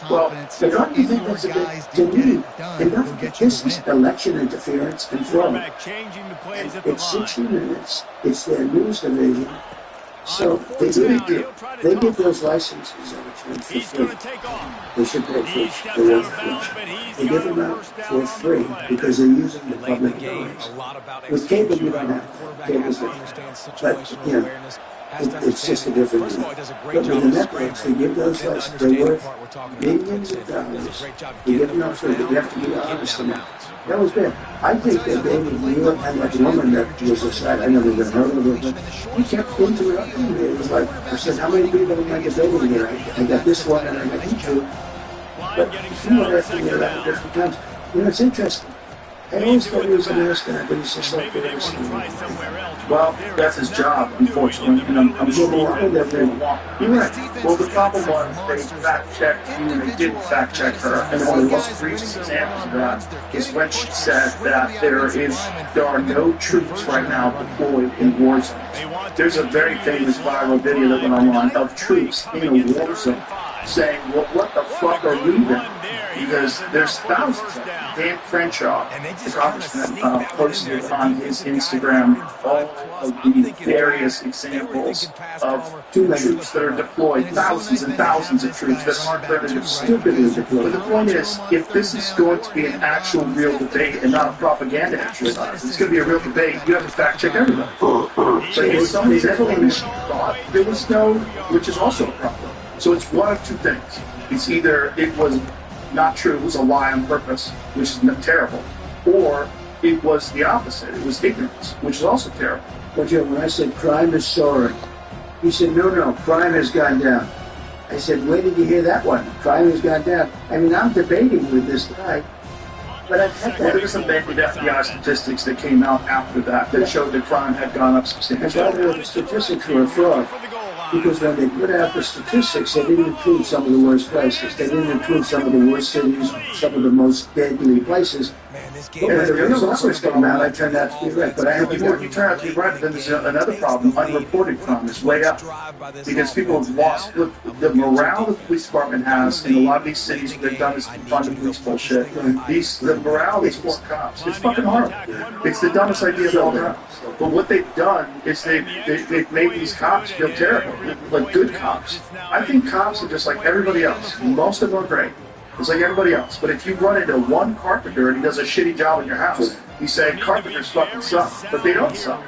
Speaker 5: Well, but don't you think that's a bit, to me, and don't forget, this is election interference and fraud. And it's 60 Minutes. It's their news division. So they give those licenses out for free. They should pay for it. They want it. They give them out for free because they're using the public noise. With cable, you don't have that. Cable's different. But, it's just a different thing. But with the networks, they give those licenses. They're worth millions of dollars. They give them out free, but you have to be honest in that. That was bad. I think that David Muir and that woman that was aside, I never even heard of her, but he kept interrupting me. It was like, I said, how many people in my building here? I got this one and I got you two. But you were asking me that different times. It's interesting. I always thought he was an astronaut, but he's just like this.
Speaker 2: Well, that's his job, unfortunately. And I'm sure more of that they want. You're right. Well, the problem was they fact-checked you and they didn't fact-check her. And one of the most egregious examples of that is when she said that there are no troops right now deployed in war zones. There's a very famous viral video that went online of troops in a war zone. saying, well, what the fuck are we doing? Because there's thousands of them. Dan Crenshaw, the congressman, posted on his Instagram all of the various examples of troops that are deployed, thousands and thousands of troops that are stupidly deployed. But the point is, if this is going to be an actual real debate and not a propaganda exercise, it's going to be a real debate, you have to fact check everything. So if somebody's evolution thought, there was no, which is also a problem. So it's one of two things. It's either it was not true, it was a lie on purpose, which is terrible, or it was the opposite, it was ignorance, which is also terrible.
Speaker 5: But Joe, when I said crime is soaring, he said, no, crime has gone down. I said, where did you hear that one? Crime has gone down. I mean, I'm debating with this guy, but I've had that.
Speaker 2: There was some FBI statistics that came out after that showed that crime had gone up substantially.
Speaker 5: And by the way, the statistics were a fraud. Because when they put out the statistics, they didn't include some of the worst places. They didn't include some of the worst cities, some of the most deadly places. And when the real numbers came out, I turned out to be right. But I have
Speaker 2: You turn out to be right, but then there's another problem. Unreported crime is way up. Because people have lost the morale the police department has in a lot of these cities what they've done is fund the police bullshit. The morale of these poor cops, it's fucking horrible. It's the dumbest idea of all time. But what they've done is they've made these cops feel terrible, like good cops. I think cops are just like everybody else. Most of them are great. It's like everybody else. But if you run into one carpenter and he does a shitty job in your house, you say carpenters fucking suck. But they don't suck.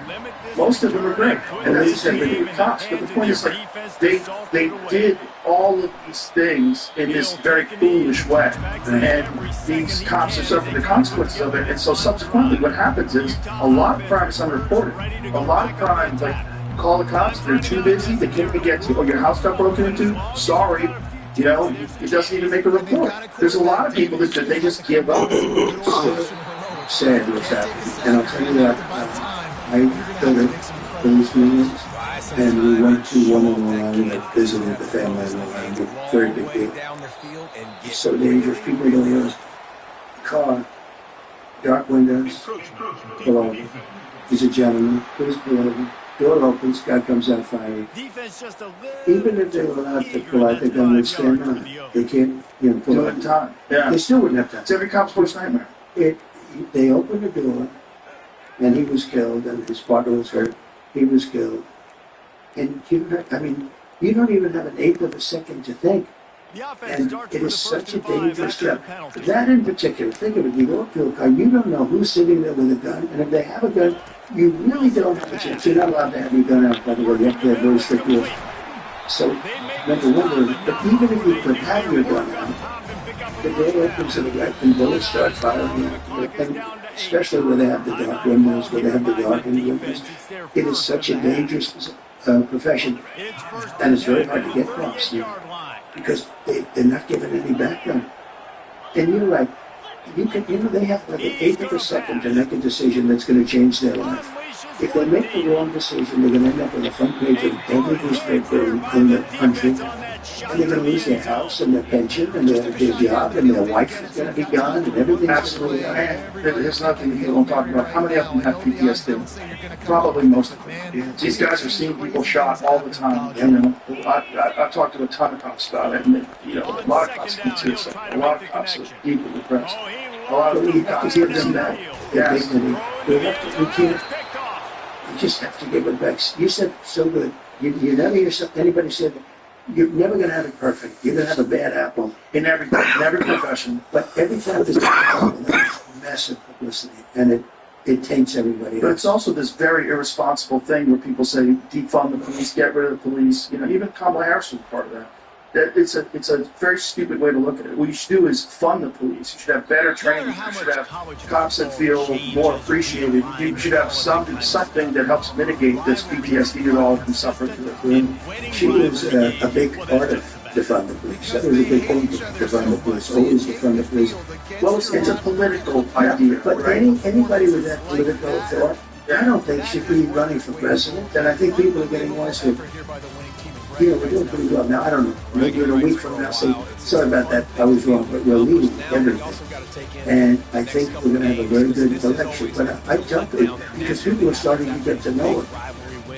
Speaker 2: Most of them are great. And then you say they're good cops. But the point is, like, they did all of these things in this very foolish way. And these cops are suffering the consequences of it. And so subsequently what happens is a lot of crime is unreported. A lot of crime, like, call the cops, they're too busy, they can't even get to, or your house got broken into, sorry. You know, it doesn't even make a report. There's a lot of people that they just give up.
Speaker 5: Sad what's happening. And I'll tell you what, I go to police meetings, and we went to one in Long Island that visited the family in Long Island, a very big deal. It's so dangerous. People don't realize. Car, dark windows, pull over. He's a gentleman, please pull over. Door opens, guy comes out firing. Even if they were allowed to pull out, they don't understand that. They can't, pull out.
Speaker 2: Time. Yeah.
Speaker 5: They still wouldn't have time.
Speaker 2: It's every cop's worst nightmare.
Speaker 5: They opened the door, and he was killed, and his partner was hurt. He was killed. And you don't even have an eighth of a second to think. And it is such a dangerous job. That in particular, think of it, you go up to a car, you don't know who's sitting there with a gun, and if they have a gun, you really don't have a chance. You're not allowed to have your gun out, by the way, you have to have very strict rules. So, number one, but even if you could have your gun out, the door opens and the bullets start firing, and especially where they have the dark windows, where they have the darkened windows. It is such a dangerous profession, and it's very hard to get cops because they're not given any background. And you're right. They have like an eighth of a second to make a decision that's going to change their life. If they make the wrong decision, they're going to end up on the front page of every newspaper in the country, and they're going to lose their house and their pension and their job, and their wife is going to be gone, and everything.
Speaker 2: Absolutely. There's nothing people don't talk about. How many of them have PTSD? Probably most of them. These guys are seeing people shot all the time. I've talked to a ton of cops about it, and a lot of cops commit suicide. A lot of cops are deeply depressed. A lot of people have to give them that dignity. You just have to give it back. You said so good. You never hear anybody say that. You're never going to have it perfect. You're going to have a bad apple in every profession. But every time there's massive publicity, and it taints everybody. But it's also this very irresponsible thing where people say defund the police, get rid of the police. Even Kamala Harris was part of that. It's a very stupid way to look at it. What you should do is fund the police. You should have better training. You should have cops that feel more appreciated. You should have something that helps mitigate this PTSD that all of them suffer through.
Speaker 5: She was a big part of defund the police. That was a big thing to defund the police. Always defund the police.
Speaker 2: Well, it's a political idea.
Speaker 5: But anybody with that political thought, I don't think should be running for president. And I think people are getting wise to we're doing pretty well. Now, I don't know, maybe in a week from now, say, sorry about that, I was wrong, but we're leading everything. And I think we're going to have a very good election. But I jumped it because people are starting to get to know her.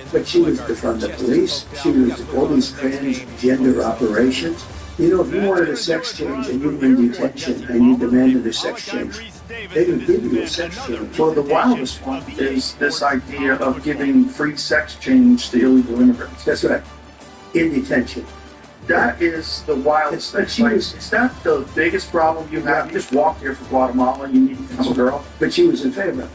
Speaker 5: But she was defund the police. She was all these transgender operations. You know, if you wanted a sex change and you were in detention and you demanded a sex change, they would give you a sex change.
Speaker 2: Well, the wildest one is this idea of giving free sex change to illegal immigrants.
Speaker 5: That's right. In detention.
Speaker 2: That is the wildest thing. Like, is that the biggest problem you have? You just walked here from Guatemala, you need to become a girl?
Speaker 5: But she was in favor.